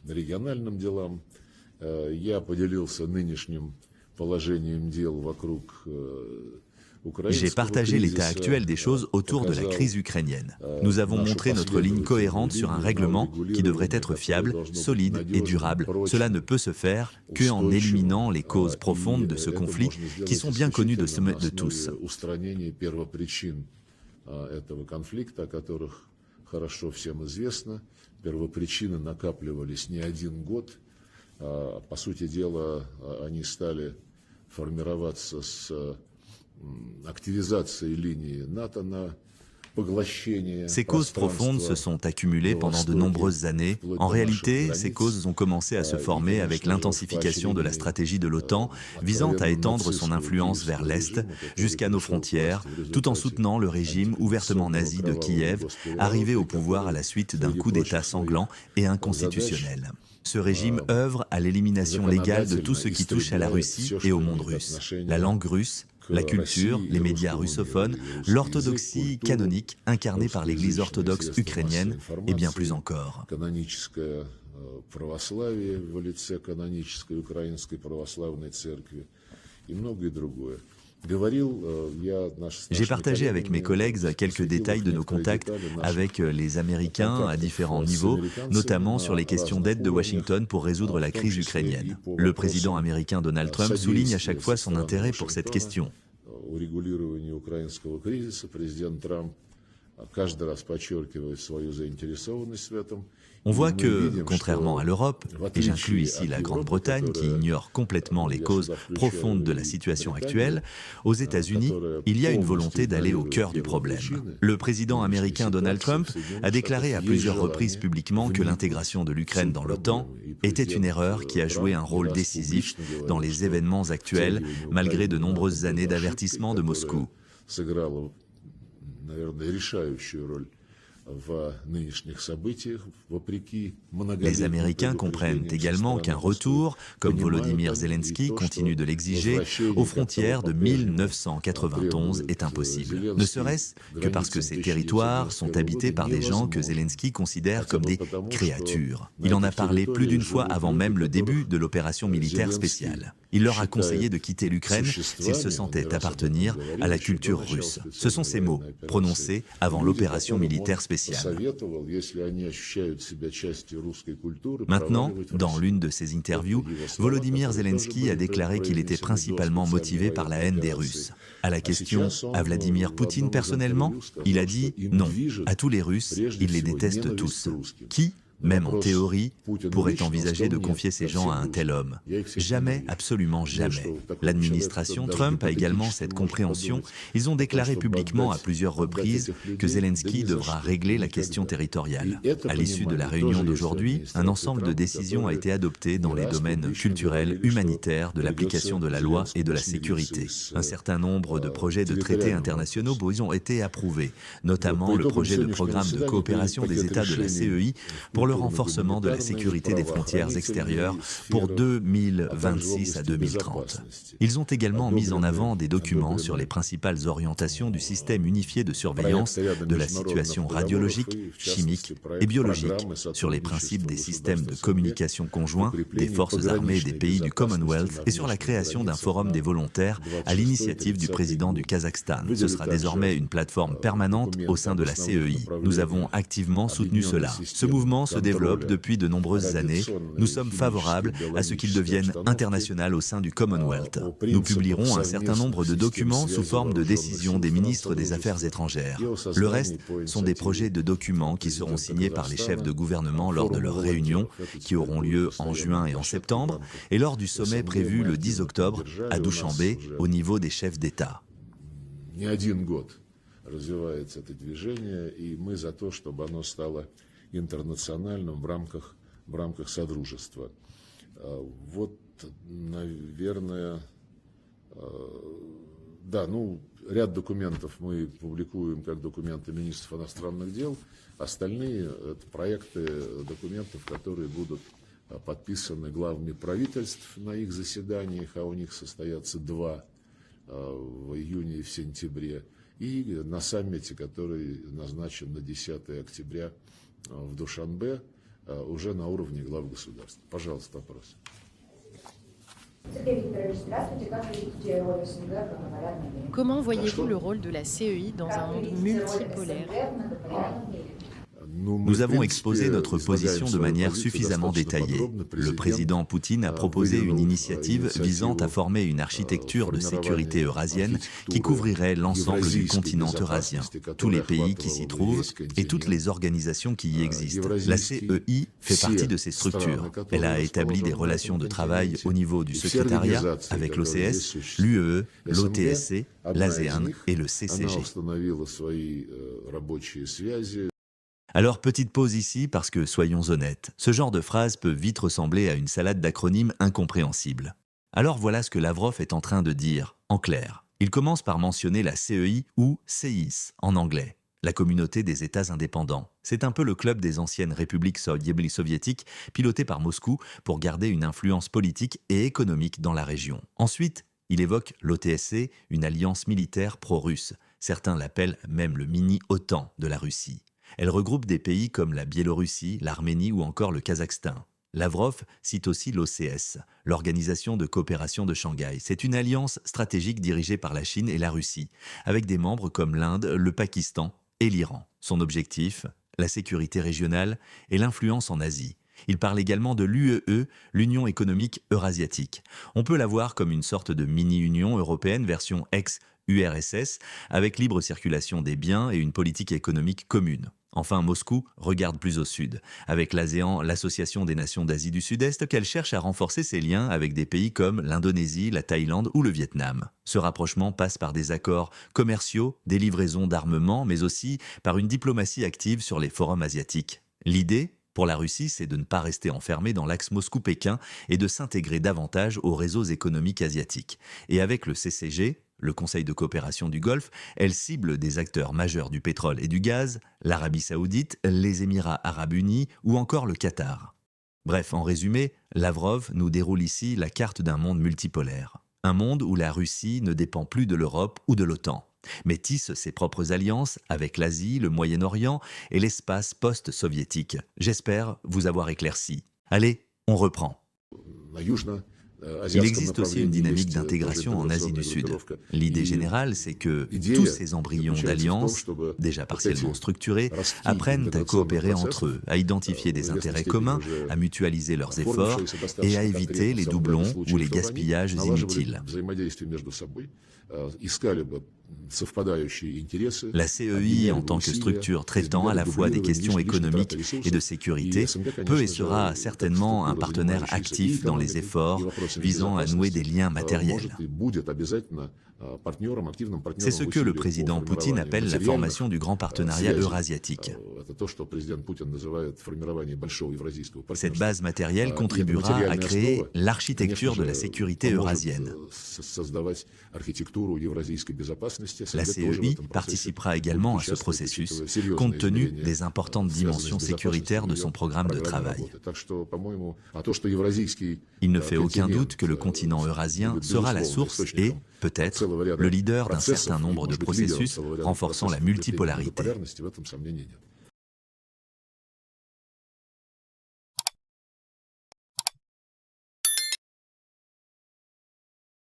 региональным делам. Я поделился нынешним положением дел вокруг J'ai partagé l'état actuel des choses autour de la crise ukrainienne. Nous avons montré notre ligne cohérente sur un règlement qui devrait être fiable, solide et durable. Cela ne peut se faire qu'en éliminant les causes profondes de ce conflit qui sont bien connues de tous. Хорошо всем известно. Первопричины накапливались не один год. По сути дела, они стали формироваться с активизацией линии НАТО на поглощение. Ces causes profondes se sont accumulées pendant de nombreuses années. En réalité, ces causes ont commencé à se former avec l'intensification de la stratégie de l'OTAN visant à étendre son influence vers l'Est jusqu'à nos frontières, tout en soutenant le régime ouvertement nazi de Kiev, arrivé au pouvoir à la suite d'un coup d'État sanglant et inconstitutionnel. Ce régime œuvre à l'élimination légale de tout ce qui touche à la Russie et au monde russe. La langue russe, la culture, les médias russophones, l'orthodoxie canonique incarnée par l'Église orthodoxe ukrainienne et bien plus encore. J'ai partagé avec mes collègues quelques détails de nos contacts avec les Américains à différents niveaux, notamment sur les questions d'aide de Washington pour résoudre la crise ukrainienne. Le président américain Donald Trump souligne à chaque fois son intérêt pour cette question. On voit que, contrairement à l'Europe, et j'inclus ici la Grande-Bretagne qui ignore complètement les causes profondes de la situation actuelle, aux États-Unis, il y a une volonté d'aller au cœur du problème. Le président américain Donald Trump a déclaré à plusieurs reprises publiquement que l'intégration de l'Ukraine dans l'OTAN était une erreur qui a joué un rôle décisif dans les événements actuels, malgré de nombreuses années d'avertissement de Moscou. Les Américains comprennent également qu'un retour, comme Volodymyr Zelensky continue de l'exiger, aux frontières de 1991 est impossible. Ne serait-ce que parce que ces territoires sont habités par des gens que Zelensky considère comme des créatures. Il en a parlé plus d'une fois avant même le début de l'opération militaire spéciale. Il leur a conseillé de quitter l'Ukraine s'ils se sentaient appartenir à la culture russe. Ce sont ces mots, prononcés avant l'opération militaire spéciale. Maintenant, dans l'une de ses interviews, Volodymyr Zelensky a déclaré qu'il était principalement motivé par la haine des Russes. À la question « à Vladimir Poutine personnellement ?» il a dit « non, à tous les Russes, il les déteste tous. Qui ? Même en théorie, pourrait envisager de confier ces gens à un tel homme. Jamais, absolument jamais. L'administration Trump a également cette compréhension. Ils ont déclaré publiquement à plusieurs reprises que Zelensky devra régler la question territoriale. À l'issue de la réunion d'aujourd'hui, un ensemble de décisions a été adopté dans les domaines culturels, humanitaires, de l'application de la loi et de la sécurité. Un certain nombre de projets de traités internationaux ont été approuvés, notamment le projet de programme de coopération des États de la CEI pour le renforcement de la sécurité des frontières extérieures pour 2026 à 2030. Ils ont également mis en avant des documents sur les principales orientations du système unifié de surveillance de la situation radiologique, chimique et biologique, sur les principes des systèmes de communication conjoints des forces armées des pays du Commonwealth et sur la création d'un forum des volontaires à l'initiative du président du Kazakhstan. Ce sera désormais une plateforme permanente au sein de la CEI. Nous avons activement soutenu cela. Ce mouvement se développe depuis de nombreuses années. Nous sommes favorables à ce qu'il devienne international au sein du Commonwealth. Nous publierons un certain nombre de documents sous forme de décisions des ministres des Affaires étrangères. Le reste sont des projets de documents qui seront signés par les chefs de gouvernement lors de leurs réunions qui auront lieu en juin et en septembre et lors du sommet prévu le 10 octobre à Душанбе au niveau des chefs d'État. Интернациональным в рамках Содружества. Вот, наверное, да, ну, ряд документов мы публикуем как документы министров иностранных дел, остальные это проекты документов, которые будут подписаны главами правительств на их заседаниях, а у них состоятся два в июне и в сентябре, и на саммите, который назначен на 10 октября в Душанбе, уже на уровне глав государств. Пожалуйста, вопрос. Comment voyez-vous le rôle de la CEI dans un monde multipolaire? Nous avons exposé notre position de manière suffisamment détaillée. Le président Poutine a proposé une initiative visant à former une architecture de sécurité eurasienne qui couvrirait l'ensemble du continent eurasien, tous les pays qui s'y trouvent et toutes les organisations qui y existent. La CEI fait partie de ces structures. Elle a établi des relations de travail au niveau du secrétariat avec l'OCS, l'UEE, l'OTSC, l'ASEAN et le CCG. Alors, petite pause ici parce que, soyons honnêtes, ce genre de phrase peut vite ressembler à une salade d'acronymes incompréhensibles. Alors voilà ce que Lavrov est en train de dire, en clair. Il commence par mentionner la CEI ou CIS en anglais, la communauté des États indépendants. C'est un peu le club des anciennes républiques soviétiques piloté par Moscou pour garder une influence politique et économique dans la région. Ensuite, il évoque l'OTSC, une alliance militaire pro-russe. Certains l'appellent même le mini-OTAN de la Russie. Elle regroupe des pays comme la Biélorussie, l'Arménie ou encore le Kazakhstan. Lavrov cite aussi l'OCS, l'Organisation de coopération de Shanghai. C'est une alliance stratégique dirigée par la Chine et la Russie, avec des membres comme l'Inde, le Pakistan et l'Iran. Son objectif, la sécurité régionale et l'influence en Asie. Il parle également de l'UEE, l'Union économique eurasiatique. On peut la voir comme une sorte de mini-Union européenne version ex-URSS, avec libre circulation des biens et une politique économique commune. Enfin, Moscou regarde plus au sud, avec l'ASEAN, l'Association des Nations d'Asie du Sud-Est, qu'elle cherche à renforcer ses liens avec des pays comme l'Indonésie, la Thaïlande ou le Vietnam. Ce rapprochement passe par des accords commerciaux, des livraisons d'armement, mais aussi par une diplomatie active sur les forums asiatiques. L'idée, pour la Russie, c'est de ne pas rester enfermé dans l'axe Moscou-Pékin et de s'intégrer davantage aux réseaux économiques asiatiques. Et avec le CCG, le Conseil de coopération du Golfe, elle cible des acteurs majeurs du pétrole et du gaz, l'Arabie saoudite, les Émirats arabes unis ou encore le Qatar. Bref, en résumé, Lavrov nous déroule ici la carte d'un monde multipolaire. Un monde où la Russie ne dépend plus de l'Europe ou de l'OTAN, mais tisse ses propres alliances avec l'Asie, le Moyen-Orient et l'espace post-soviétique. J'espère vous avoir éclairci. Allez, on reprend. Il existe aussi une dynamique d'intégration en Asie du Sud. L'idée générale, c'est que tous ces embryons d'alliances, déjà partiellement structurés, apprennent à coopérer entre eux, à identifier des intérêts communs, à mutualiser leurs efforts et à éviter les doublons ou les gaspillages inutiles. La CEI, en tant que structure traitant à la fois des questions économiques et de sécurité, peut et sera certainement un partenaire actif dans les efforts visant à nouer des liens matériels. C'est ce que le président Poutine appelle la formation du grand partenariat eurasiatique. Cette base matérielle contribuera à créer l'architecture de la sécurité eurasienne. La CEI participera également à ce processus, compte tenu des importantes dimensions sécuritaires de son programme de travail. Il ne fait aucun doute que le continent eurasien sera la source et, peut-être, le leader d'un certain nombre de processus renforçant la multipolarité.